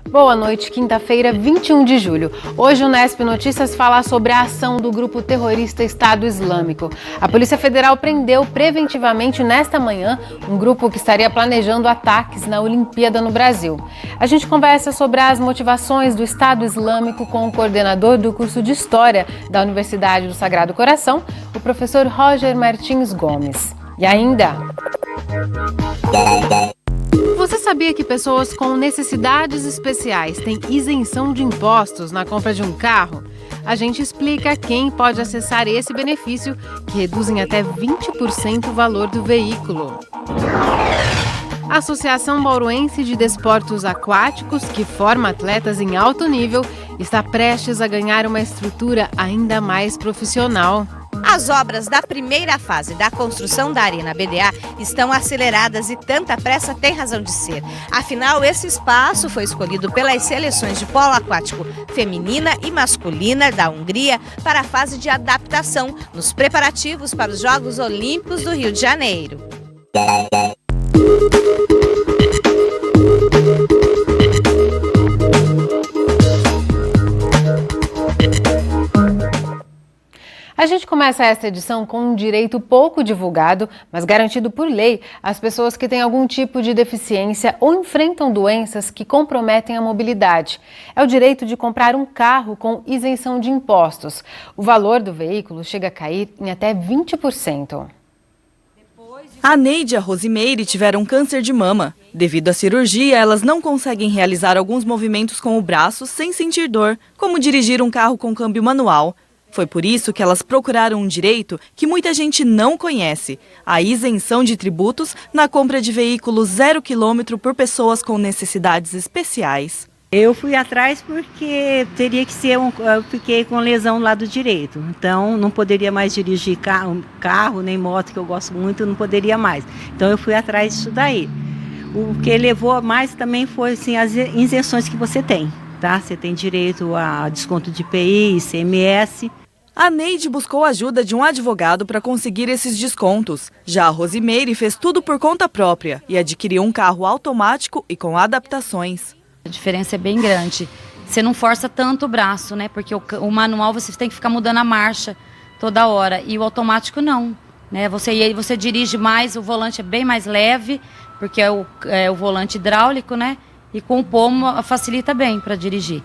Boa noite, quinta-feira, 21 de julho. Hoje o Nesp Notícias fala sobre a ação do grupo terrorista Estado Islâmico. A Polícia Federal prendeu preventivamente nesta manhã um grupo que estaria planejando ataques na Olimpíada no Brasil. A gente conversa sobre as motivações do Estado Islâmico com o coordenador do curso de História da Universidade do Sagrado Coração, o professor Roger Martins Gomes. E ainda... Você sabia que pessoas com necessidades especiais têm isenção de impostos na compra de um carro? A gente explica quem pode acessar esse benefício, que reduz em até 20% o valor do veículo. A Associação Bauruense de Desportos Aquáticos, que forma atletas em alto nível, está prestes a ganhar uma estrutura ainda mais profissional. As obras da primeira fase da construção da Arena BDA estão aceleradas e tanta pressa tem razão de ser. Afinal, esse espaço foi escolhido pelas seleções de polo aquático feminina e masculina da Hungria para a fase de adaptação nos preparativos para os Jogos Olímpicos do Rio de Janeiro. A gente começa esta edição com um direito pouco divulgado, mas garantido por lei às pessoas que têm algum tipo de deficiência ou enfrentam doenças que comprometem a mobilidade. É o direito de comprar um carro com isenção de impostos. O valor do veículo chega a cair em até 20%. A Neide e a Rosimeire tiveram câncer de mama. Devido à cirurgia, elas não conseguem realizar alguns movimentos com o braço sem sentir dor, como dirigir um carro com câmbio manual. Foi por isso que elas procuraram um direito que muita gente não conhece, a isenção de tributos na compra de veículos 0 km por pessoas com necessidades especiais. Eu fui atrás porque teria que ser eu fiquei com lesão do lado direito, então não poderia mais dirigir carro nem moto, que eu gosto muito, não poderia mais. Então eu fui atrás disso daí. O que levou mais também foi assim, as isenções que você tem, tá? Você tem direito a desconto de IPI, ICMS. A Neide buscou a ajuda de um advogado para conseguir esses descontos. Já a Rosimeire fez tudo por conta própria e adquiriu um carro automático e com adaptações. A diferença é bem grande. Você não força tanto o braço, né? Porque o manual você tem que ficar mudando a marcha toda hora e o automático não, né? Você dirige mais, o volante é bem mais leve, porque é o volante hidráulico, né? E com o pomo facilita bem para dirigir.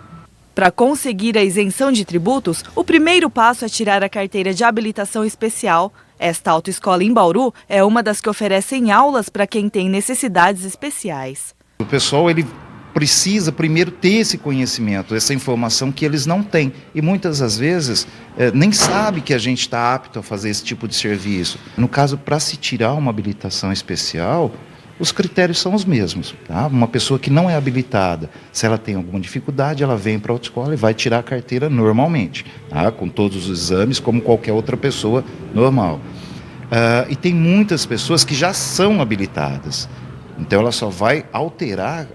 Para conseguir a isenção de tributos, o primeiro passo é tirar a carteira de habilitação especial. Esta autoescola em Bauru é uma das que oferecem aulas para quem tem necessidades especiais. O pessoal ele precisa primeiro ter esse conhecimento, essa informação que eles não têm. E muitas das vezes nem sabe que a gente está apto a fazer esse tipo de serviço. No caso, para se tirar uma habilitação especial, os critérios são os mesmos. Tá? Uma pessoa que não é habilitada, se ela tem alguma dificuldade, ela vem para a autoescola e vai tirar a carteira normalmente, tá? Com todos os exames, como qualquer outra pessoa normal. E tem muitas pessoas que já são habilitadas, então ela só vai alterar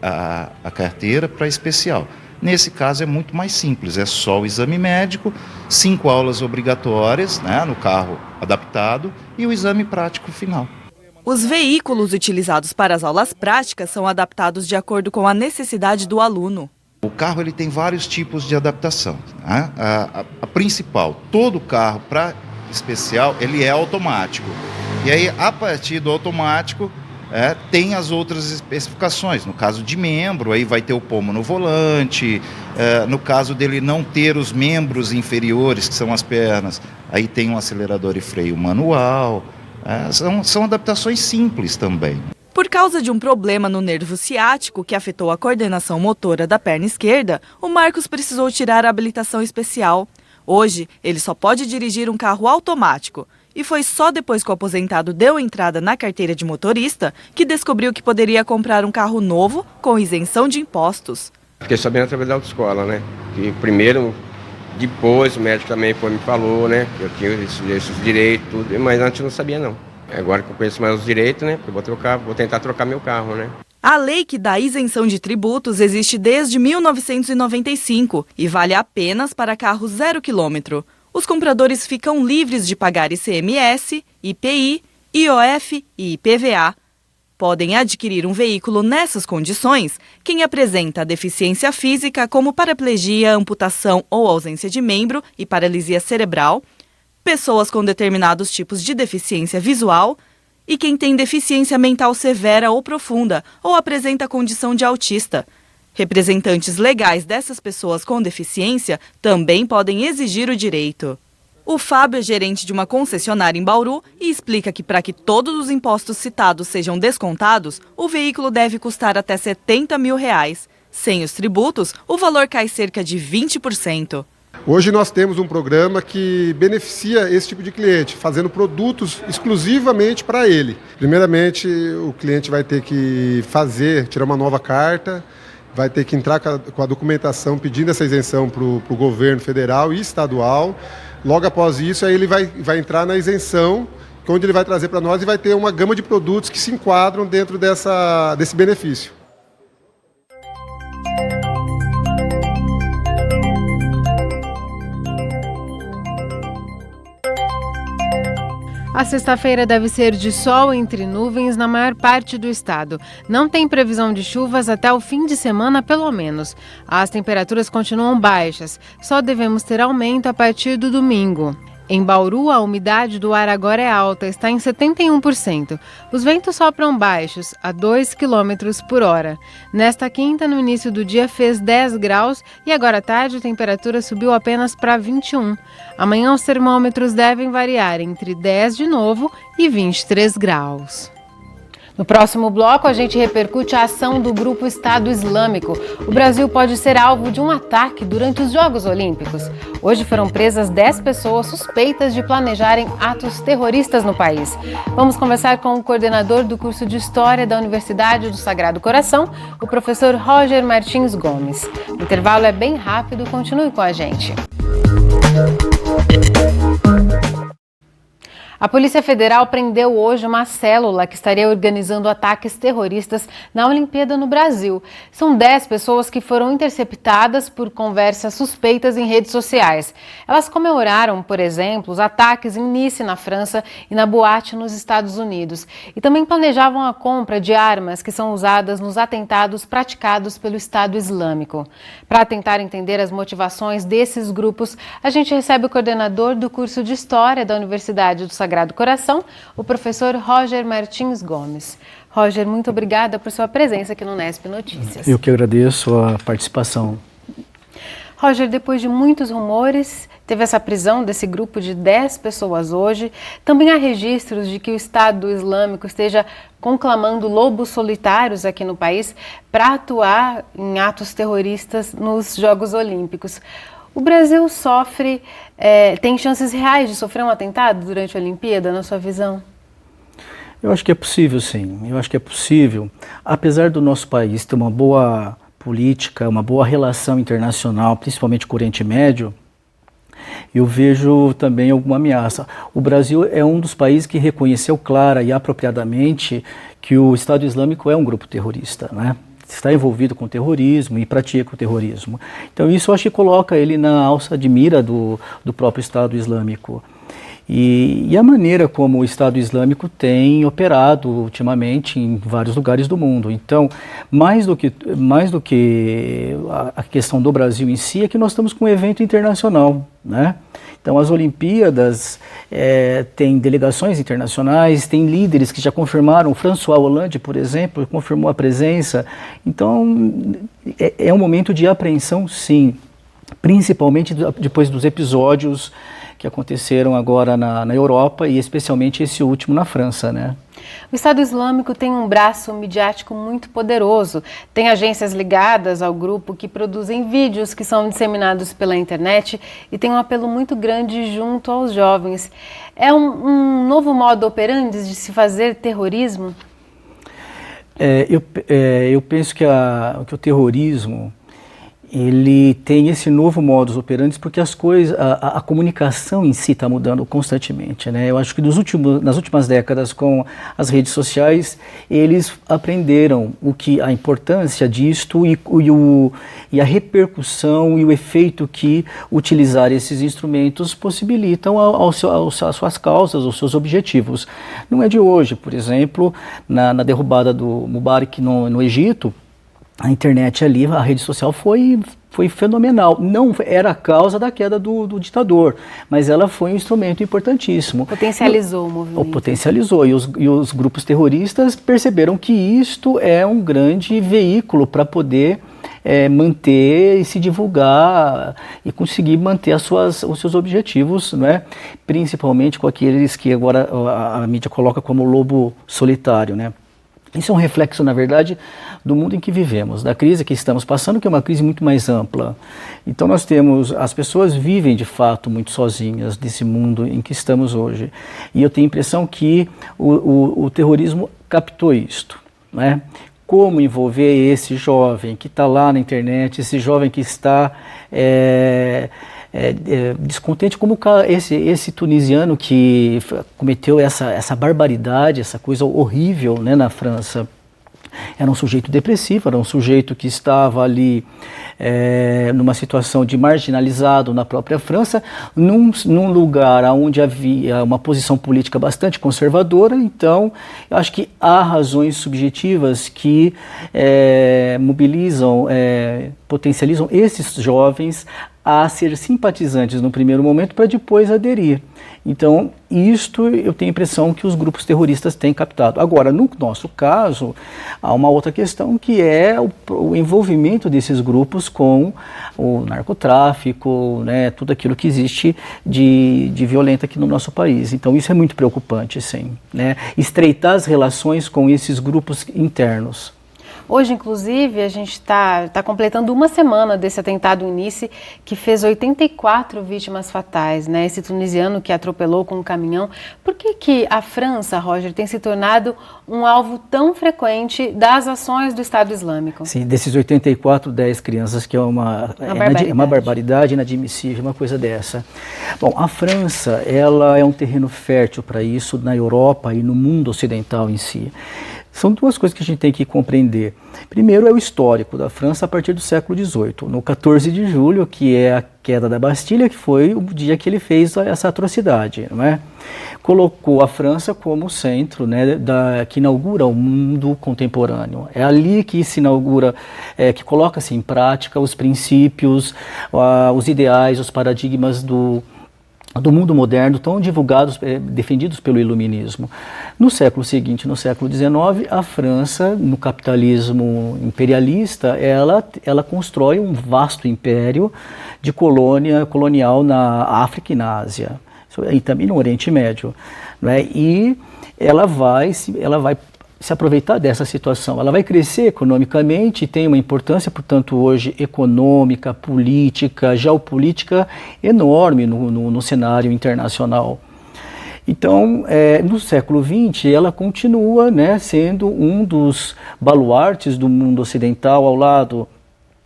a carteira para especial. Nesse caso é muito mais simples, é só o exame médico, 5 aulas obrigatórias, né, no carro adaptado e o exame prático final. Os veículos utilizados para as aulas práticas são adaptados de acordo com a necessidade do aluno. O carro ele tem vários tipos de adaptação. Né? A principal, todo carro para especial, ele é automático. E aí, a partir do automático, tem as outras especificações. No caso de membro, aí vai ter o pomo no volante. No caso dele não ter os membros inferiores, que são as pernas, aí tem um acelerador e freio manual. São adaptações simples também. Por causa de um problema no nervo ciático que afetou a coordenação motora da perna esquerda, o Marcos precisou tirar a habilitação especial. Hoje, ele só pode dirigir um carro automático. E foi só depois que o aposentado deu entrada na carteira de motorista que descobriu que poderia comprar um carro novo com isenção de impostos. Fiquei sabendo através da autoescola, né? Que primeiro... Depois o médico também me falou, né, que eu tinha esses direitos, tudo, mas antes eu não sabia não. Agora que eu conheço mais os direitos, né, eu vou tentar trocar meu carro, né. A lei que dá isenção de tributos existe desde 1995 e vale apenas para carros 0 km. Os compradores ficam livres de pagar ICMS, IPI, IOF e IPVA. podem adquirir um veículo nessas condições quem apresenta deficiência física como paraplegia, amputação ou ausência de membro e paralisia cerebral, pessoas com determinados tipos de deficiência visual e quem tem deficiência mental severa ou profunda ou apresenta condição de autista. Representantes legais dessas pessoas com deficiência também podem exigir o direito. O Fábio é gerente de uma concessionária em Bauru e explica que para que todos os impostos citados sejam descontados, o veículo deve custar até R$70 mil. Sem os tributos, o valor cai cerca de 20%. Hoje nós temos um programa que beneficia esse tipo de cliente, fazendo produtos exclusivamente para ele. Primeiramente, o cliente vai ter que tirar uma nova carta, vai ter que entrar com a documentação pedindo essa isenção para o governo federal e estadual. Logo após isso, aí ele vai entrar na isenção, onde ele vai trazer para nós e vai ter uma gama de produtos que se enquadram dentro desse benefício. A sexta-feira deve ser de sol entre nuvens na maior parte do estado. Não tem previsão de chuvas até o fim de semana, pelo menos. As temperaturas continuam baixas. Só devemos ter aumento a partir do domingo. Em Bauru, a umidade do ar agora é alta, está em 71%. Os ventos sopram baixos, a 2 km por hora. Nesta quinta, no início do dia, fez 10 graus e agora à tarde a temperatura subiu apenas para 21. Amanhã os termômetros devem variar entre 10 de novo e 23 graus. No próximo bloco, a gente repercute a ação do grupo Estado Islâmico. O Brasil pode ser alvo de um ataque durante os Jogos Olímpicos. Hoje foram presas 10 pessoas suspeitas de planejarem atos terroristas no país. Vamos conversar com o coordenador do curso de História da Universidade do Sagrado Coração, o professor Roger Martins Gomes. O intervalo é bem rápido, continue com a gente. A Polícia Federal prendeu hoje uma célula que estaria organizando ataques terroristas na Olimpíada no Brasil. São 10 pessoas que foram interceptadas por conversas suspeitas em redes sociais. Elas comemoraram, por exemplo, os ataques em Nice, na França, e na Boate, nos Estados Unidos. E também planejavam a compra de armas que são usadas nos atentados praticados pelo Estado Islâmico. Para tentar entender as motivações desses grupos, a gente recebe o coordenador do curso de História da Universidade do Sagrado Coração, o professor Roger Martins Gomes. Roger, muito obrigada por sua presença aqui no Nesp Notícias. Eu que agradeço a participação. Roger, depois de muitos rumores, teve essa prisão desse grupo de 10 pessoas hoje. Também há registros de que o Estado Islâmico esteja conclamando lobos solitários aqui no país para atuar em atos terroristas nos Jogos Olímpicos. O Brasil tem chances reais de sofrer um atentado durante a Olimpíada, na sua visão? Eu acho que é possível, sim. Eu acho que é possível. Apesar do nosso país ter uma boa política, uma boa relação internacional, principalmente com o Oriente Médio, eu vejo também alguma ameaça. O Brasil é um dos países que reconheceu clara e apropriadamente que o Estado Islâmico é um grupo terrorista, né? Está envolvido com terrorismo e pratica o terrorismo. Então isso eu acho que coloca ele na alça de mira do próprio Estado Islâmico. E a maneira como o Estado Islâmico tem operado ultimamente em vários lugares do mundo. Então, mais do que a questão do Brasil em si, é que nós estamos com um evento internacional, né? Então, as Olimpíadas têm delegações internacionais, tem líderes que já confirmaram. O François Hollande, por exemplo, confirmou a presença. Então, é um momento de apreensão, sim, principalmente depois dos episódios que aconteceram agora na Europa e especialmente esse último na França, né? O Estado Islâmico tem um braço midiático muito poderoso. Tem agências ligadas ao grupo que produzem vídeos que são disseminados pela internet e tem um apelo muito grande junto aos jovens. É um novo modo operandi de se fazer terrorismo? Eu penso que o terrorismo ele tem esse novo modus operandi porque as coisas, a comunicação em si está mudando constantemente, né? Eu acho que nas últimas décadas, com as redes sociais, eles aprenderam a importância disto e a repercussão e o efeito que utilizar esses instrumentos possibilitam às suas causas, aos seus objetivos. Não é de hoje, por exemplo, na derrubada do Mubarak no Egito, a internet ali, a rede social foi fenomenal. Não era a causa da queda do ditador, mas ela foi um instrumento importantíssimo. Potencializou o movimento. Potencializou, e os grupos terroristas perceberam que isto é um grande veículo para poder manter e se divulgar e conseguir manter os seus objetivos, não é? Principalmente com aqueles que agora a mídia coloca como lobo solitário, né? Isso é um reflexo, na verdade, do mundo em que vivemos, da crise que estamos passando, que é uma crise muito mais ampla. Então as pessoas vivem de fato muito sozinhas nesse mundo em que estamos hoje. E eu tenho a impressão que o terrorismo captou isto, né? Como envolver esse jovem que está lá na internet, esse jovem que está descontente, como esse tunisiano que cometeu essa barbaridade, essa coisa horrível, né, na França. Era um sujeito depressivo, era um sujeito que estava ali numa situação de marginalizado na própria França, num lugar onde havia uma posição política bastante conservadora. Então, eu acho que há razões subjetivas que mobilizam, potencializam esses jovens a ser simpatizantes no primeiro momento para depois aderir. Então, isto eu tenho a impressão que os grupos terroristas têm captado. Agora, no nosso caso, há uma outra questão que é o envolvimento desses grupos com o narcotráfico, né, tudo aquilo que existe de violento aqui no nosso país. Então, isso é muito preocupante, sim, né? Estreitar as relações com esses grupos internos. Hoje, inclusive, a gente está completando uma semana desse atentado em Nice, que fez 84 vítimas fatais, né? Esse tunisiano que atropelou com um caminhão. Por que a França, Roger, tem se tornado um alvo tão frequente das ações do Estado Islâmico? Sim, desses 84, 10 crianças, que é uma barbaridade inadmissível, uma coisa dessa. Bom, a França, ela é um terreno fértil para isso na Europa e no mundo ocidental em si. São duas coisas que a gente tem que compreender. Primeiro é o histórico da França a partir do século XVIII. No 14 de julho, que é a queda da Bastilha, que foi o dia que ele fez essa atrocidade, não é? Colocou a França como centro, né, que inaugura o mundo contemporâneo. É ali que se inaugura, que coloca-se em prática os princípios, os ideais, os paradigmas do mundo moderno, tão divulgados, defendidos pelo iluminismo. No século seguinte, no século XIX, a França, no capitalismo imperialista, ela constrói um vasto império de colonial na África e na Ásia, e também no Oriente Médio, né? E ela vai se aproveitar dessa situação. Ela vai crescer economicamente, tem uma importância, portanto, hoje econômica, política, geopolítica enorme no cenário internacional. Então, no século XX, ela continua, né, sendo um dos baluartes do mundo ocidental, ao lado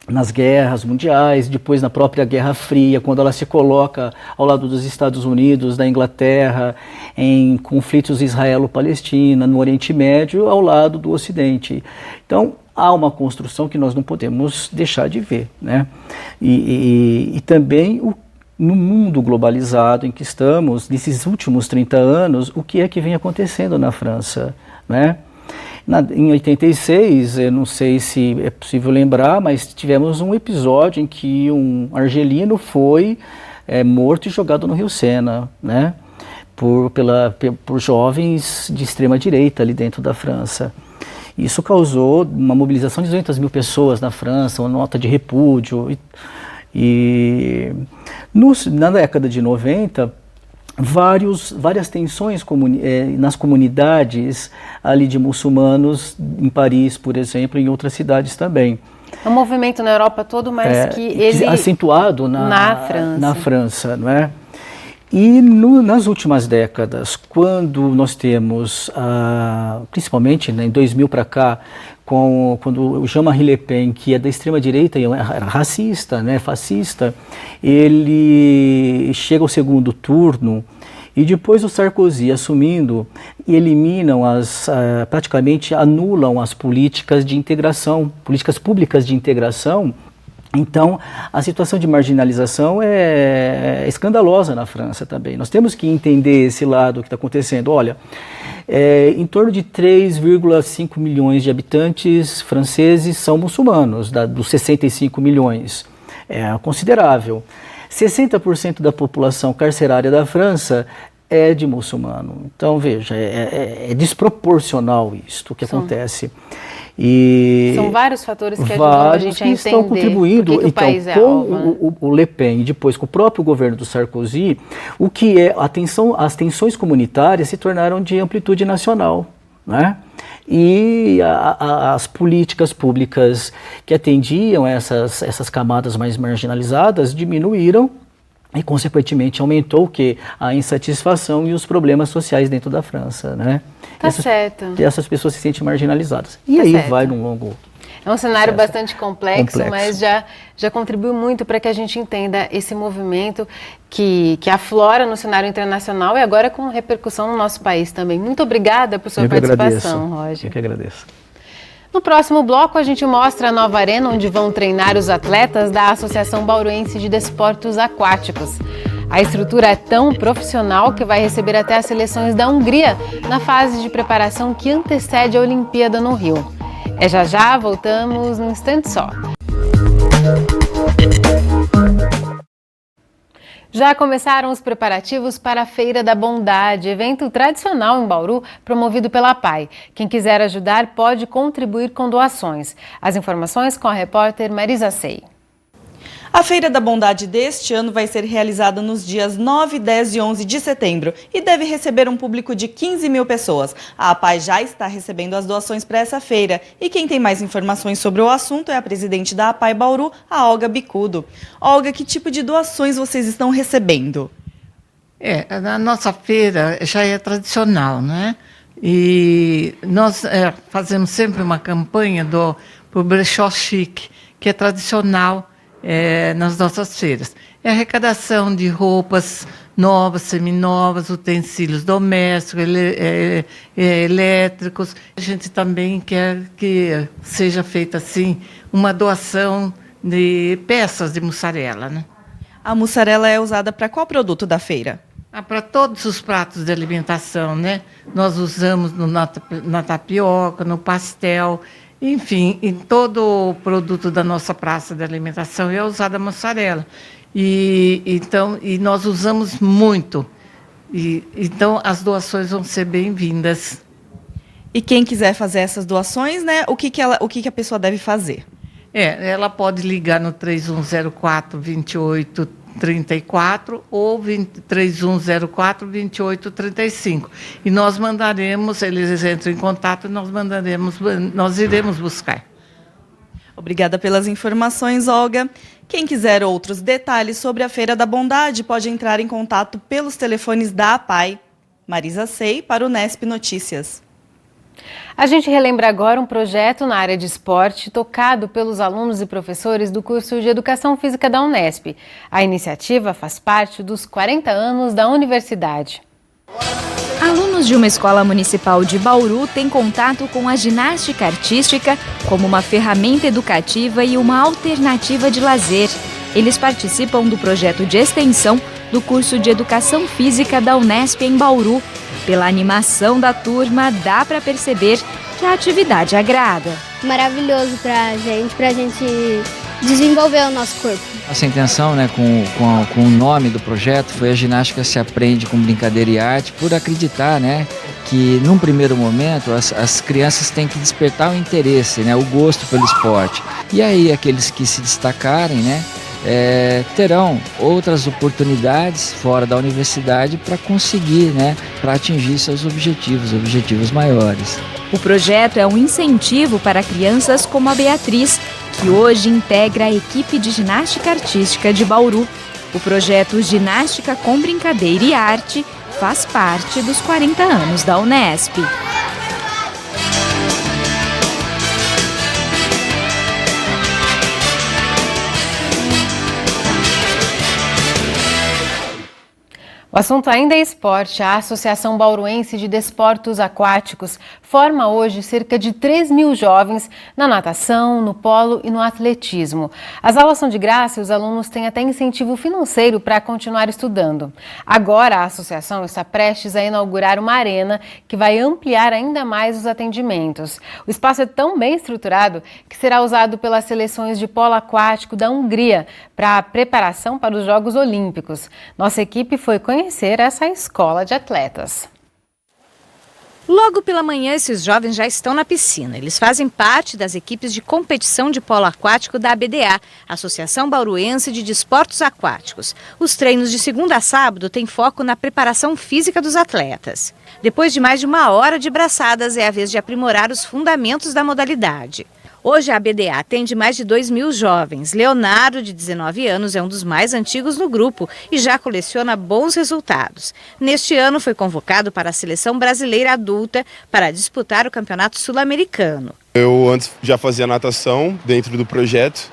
nas guerras mundiais, depois na própria Guerra Fria, quando ela se coloca ao lado dos Estados Unidos, da Inglaterra, em conflitos israelo-palestina, no Oriente Médio, ao lado do Ocidente. Então, há uma construção que nós não podemos deixar de ver, né? E também no mundo globalizado em que estamos, nesses últimos 30 anos, o que é que vem acontecendo na França, né? Em 86, eu não sei se é possível lembrar, mas tivemos um episódio em que um argelino foi morto e jogado no Rio Sena, né? Por jovens de extrema direita ali dentro da França. Isso causou uma mobilização de 200 mil pessoas na França, uma nota de repúdio. Na década de 90, várias tensões nas comunidades ali de muçulmanos, em Paris, por exemplo, e em outras cidades também. É um movimento na Europa todo, mas que ele... acentuado na França, não é? E nas últimas décadas, quando nós temos, principalmente, né, em 2000 para cá, quando o Jean-Marie Le Pen, que é da extrema-direita e era racista, né, fascista, ele chega ao segundo turno e depois o Sarkozy assumindo, eliminam praticamente anulam as políticas de integração, políticas públicas de integração. Então, a situação de marginalização é escandalosa na França também. Nós temos que entender esse lado que está acontecendo. Olha, em torno de 3,5 milhões de habitantes franceses são muçulmanos, dos 65 milhões. É considerável. 60% da população carcerária da França é de muçulmano. Então, veja, é desproporcional isto que acontece. E são vários fatores que ajudam a gente a entender estão contribuindo. Por que o país é alvo, com o Le Pen e depois com o próprio governo do Sarkozy, o que as tensões comunitárias se tornaram de amplitude nacional, né? E as políticas públicas que atendiam essas camadas mais marginalizadas diminuíram e, consequentemente, aumentou a insatisfação e os problemas sociais dentro da França, né? Certo. E essas pessoas se sentem marginalizadas. E aí vai num longo... É um cenário bastante complexo, mas já contribuiu muito para que a gente entenda esse movimento que aflora no cenário internacional e agora com repercussão no nosso país também. Muito obrigada por sua participação, Roger. Eu que agradeço. No próximo bloco, a gente mostra a nova arena onde vão treinar os atletas da Associação Bauruense de Desportos Aquáticos. A estrutura é tão profissional que vai receber até as seleções da Hungria na fase de preparação que antecede a Olimpíada no Rio. Já, voltamos num instante só. Já começaram os preparativos para a Feira da Bondade, evento tradicional em Bauru, promovido pela APAI. Quem quiser ajudar pode contribuir com doações. As informações com a repórter Marisa Sei. A Feira da Bondade deste ano vai ser realizada nos dias 9, 10 e 11 de setembro e deve receber um público de 15 mil pessoas. A APAI já está recebendo as doações para essa feira e quem tem mais informações sobre o assunto é a presidente da APAI Bauru, a Olga Bicudo. Olga, que tipo de doações vocês estão recebendo? A nossa feira já é tradicional, né? E nós fazemos sempre uma campanha pro brechó chique, que é tradicional nas nossas feiras. É arrecadação de roupas novas, seminovas, utensílios domésticos, elétricos. A gente também quer que seja feita assim uma doação de peças de mussarela, né? A mussarela é usada para qual produto da feira? Para todos os pratos de alimentação, né? Nós usamos na tapioca, no pastel. Enfim, em todo o produto da nossa praça de alimentação é usada a mussarela. E nós usamos muito. Então, as doações vão ser bem-vindas. E quem quiser fazer essas doações, né, o que a pessoa deve fazer? Ela pode ligar no 3104-2834 ou 3104-2835. E nós mandaremos, eles entram em contato e nós iremos buscar. Obrigada pelas informações, Olga. Quem quiser outros detalhes sobre a Feira da Bondade pode entrar em contato pelos telefones da APAI. Marisa Sei para o Unesp Notícias. A gente relembra agora um projeto na área de esporte tocado pelos alunos e professores do curso de Educação Física da Unesp. A iniciativa faz parte dos 40 anos da universidade. Alunos de uma escola municipal de Bauru têm contato com a ginástica artística como uma ferramenta educativa e uma alternativa de lazer. Eles participam do projeto de extensão do curso de Educação Física da Unesp em Bauru. Pela animação da turma, dá para perceber que a atividade agrada. Maravilhoso pra gente desenvolver o nosso corpo. Nossa intenção, né, com o nome do projeto foi a ginástica se aprende com brincadeira e arte, por acreditar, né, que num primeiro momento as crianças têm que despertar o interesse, né, o gosto pelo esporte. E aí aqueles que se destacarem, né, terão outras oportunidades fora da universidade para conseguir, né, para atingir seus objetivos maiores. O projeto é um incentivo para crianças como a Beatriz, que hoje integra a equipe de ginástica artística de Bauru. O projeto Ginástica com Brincadeira e Arte faz parte dos 40 anos da Unesp. O assunto ainda é esporte. A Associação Bauruense de Desportos Aquáticos forma hoje cerca de 3.000 jovens na natação, no polo e no atletismo. As aulas são de graça e os alunos têm até incentivo financeiro para continuar estudando. Agora, a associação está prestes a inaugurar uma arena que vai ampliar ainda mais os atendimentos. O espaço é tão bem estruturado que será usado pelas seleções de polo aquático da Hungria para a preparação para os Jogos Olímpicos. Nossa equipe foi conhecer essa escola de atletas. Logo pela manhã, esses jovens já estão na piscina. Eles fazem parte das equipes de competição de polo aquático da ABDA, Associação Bauruense de Desportos Aquáticos. Os treinos de segunda a sábado têm foco na preparação física dos atletas. Depois de mais de 1 hora de braçadas, é a vez de aprimorar os fundamentos da modalidade. Hoje a ABDA atende mais de 2.000 jovens. Leonardo, de 19 anos, é um dos mais antigos no grupo e já coleciona bons resultados. Neste ano foi convocado para a seleção brasileira adulta para disputar o Campeonato Sul-Americano. Eu antes já fazia natação dentro do projeto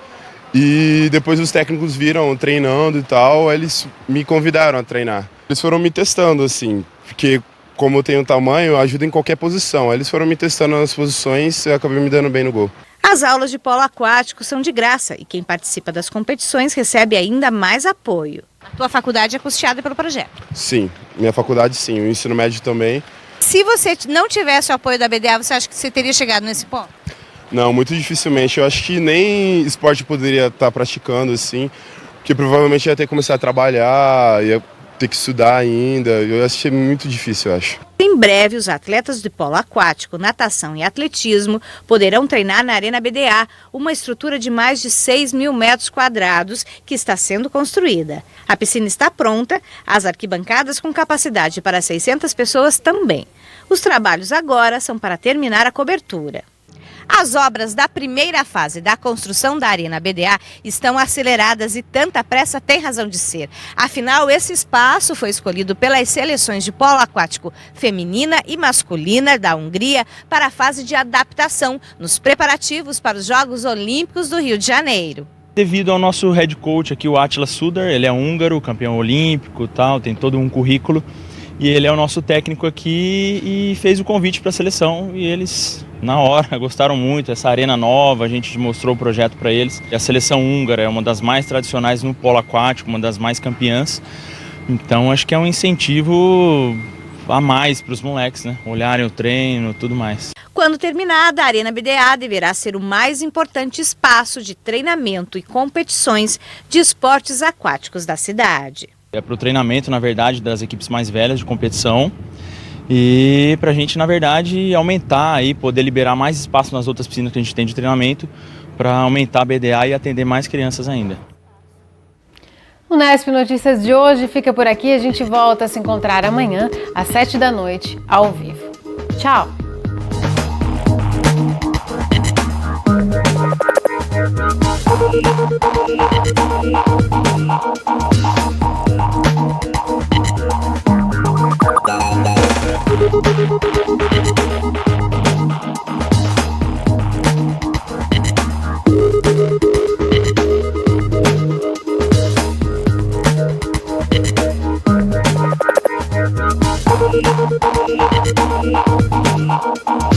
e depois os técnicos viram treinando e tal, eles me convidaram a treinar. Eles foram me testando assim, porque como eu tenho tamanho, ajuda em qualquer posição. Eles foram me testando nas posições e eu acabei me dando bem no gol. As aulas de polo aquático são de graça e quem participa das competições recebe ainda mais apoio. A tua faculdade é custeada pelo projeto? Sim, minha faculdade sim, o ensino médio também. Se você não tivesse o apoio da BDA, você acha que você teria chegado nesse ponto? Não, muito dificilmente. Eu acho que nem esporte poderia estar praticando assim, porque provavelmente ia ter que começar a trabalhar, ia ter que estudar ainda. Eu achei muito difícil, eu acho. Em breve, os atletas de polo aquático, natação e atletismo poderão treinar na Arena BDA, uma estrutura de mais de 6.000 metros quadrados que está sendo construída. A piscina está pronta, as arquibancadas com capacidade para 600 pessoas também. Os trabalhos agora são para terminar a cobertura. As obras da primeira fase da construção da Arena BDA estão aceleradas e tanta pressa tem razão de ser. Afinal, esse espaço foi escolhido pelas seleções de polo aquático feminina e masculina da Hungria para a fase de adaptação nos preparativos para os Jogos Olímpicos do Rio de Janeiro. Devido ao nosso head coach aqui, o Attila Sudar, ele é húngaro, campeão olímpico, tal, tem todo um currículo. E ele é o nosso técnico aqui e fez o convite para a seleção e eles, na hora, gostaram muito. Essa arena nova, a gente mostrou o projeto para eles. E a seleção húngara é uma das mais tradicionais no polo aquático, uma das mais campeãs. Então acho que é um incentivo a mais para os moleques, né? Olharem o treino, tudo mais. Quando terminada, a Arena BDA deverá ser o mais importante espaço de treinamento e competições de esportes aquáticos da cidade. É para o treinamento, na verdade, das equipes mais velhas de competição e para a gente, na verdade, aumentar aí, poder liberar mais espaço nas outras piscinas que a gente tem de treinamento para aumentar a BDA e atender mais crianças ainda. O Nesp Notícias de hoje fica por aqui. A gente volta a se encontrar amanhã às 7 da noite, ao vivo. Tchau! Thank you.